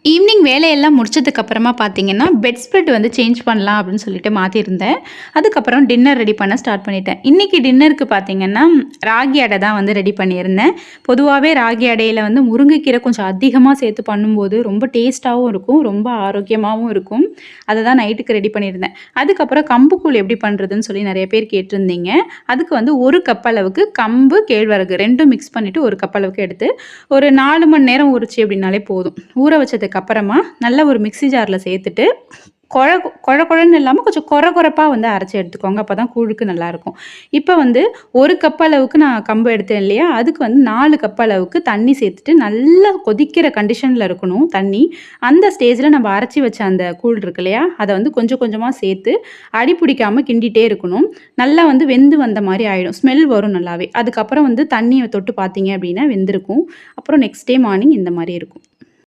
Evening வேலையெல்லாம் முடிச்சதுக்கப்புறமா பார்த்தீங்கன்னா, பெட் ஸ்ப்ரெட் வந்து சேஞ்ச் பண்ணலாம் அப்படின்னு சொல்லிட்டு மாத்தியிருந்தேன். அதுக்கப்புறம் டின்னர் ரெடி பண்ண ஸ்டார்ட் பண்ணிட்டேன். இன்னைக்கு டின்னருக்கு பார்த்தீங்கன்னா, ராகி அடை தான் வந்து ரெடி பண்ணியிருந்தேன். பொதுவாவே ராகி அடையில வந்து முருங்கைக்கீரை கொஞ்சம் அதிகமா சேர்த்து பண்ணும்போது ரொம்ப டேஸ்ட்டாவும் இருக்கும், ரொம்ப ஆரோக்கியமாவும் இருக்கும். அத தான் நைட்டுக்கு ரெடி பண்ணியிருந்தேன். அதுக்கப்புறம் கம்புக்கூழ் எப்படி பண்ணுறதுன்னு சொல்லி நெறைய பேர் கேட்டிருந்தீங்க. அதுக்கு வந்து 1 கப் அளவுக்கு கம்பு, கேழ்வரகு 2ம் மிக்ஸ் பண்ணிட்டு 1 கப் அளவுக்கு எடுத்து ஒரு 4 மணி நேரம் ஊறுச்சு அப்படின்னாலே போதும். ஊற வச்சதுக்கு அப்புறமா நல்ல ஒரு மிக்ஸி ஜார்ல சேர்த்துட்டு கொழ கொழ கொழன்னு இல்லாம கொஞ்சம் கொரகொரப்பா வந்து அரைச்சு எடுத்துக்கோங்க. அப்பதான் கூழுக்கு நல்லாயிருக்கும். இப்ப வந்து 1 கப் அளவுக்கு நான் கம்பு எடுத்தேன் இல்லையா? அதுக்கு வந்து 4 கப் அளவுக்கு தண்ணி சேர்த்துட்டு நல்லா கொதிக்கிற கண்டிஷன்ல இருக்கணும் தண்ணி. அந்த ஸ்டேஜ்ல நம்ம அரைச்சு வச்ச அந்த கூழ் இருக்கு இல்லையா? அத வந்து கொஞ்சம் கொஞ்சமா சேர்த்து அடி பிடிக்காம கிண்டிட்டே இருக்கணும். நல்லா வந்து வெந்து வந்த மாரி ஆயிடும். ஸ்மெல் வரும் நல்லாவே. அதுக்கப்புறம் வந்து தண்ணிய தொட்டு பார்த்தீங்க அப்படின்னா வெந்திருக்கும். அப்புறம் நெக்ஸ்ட் டே மார்னிங் இந்த மாரி இருக்கும்.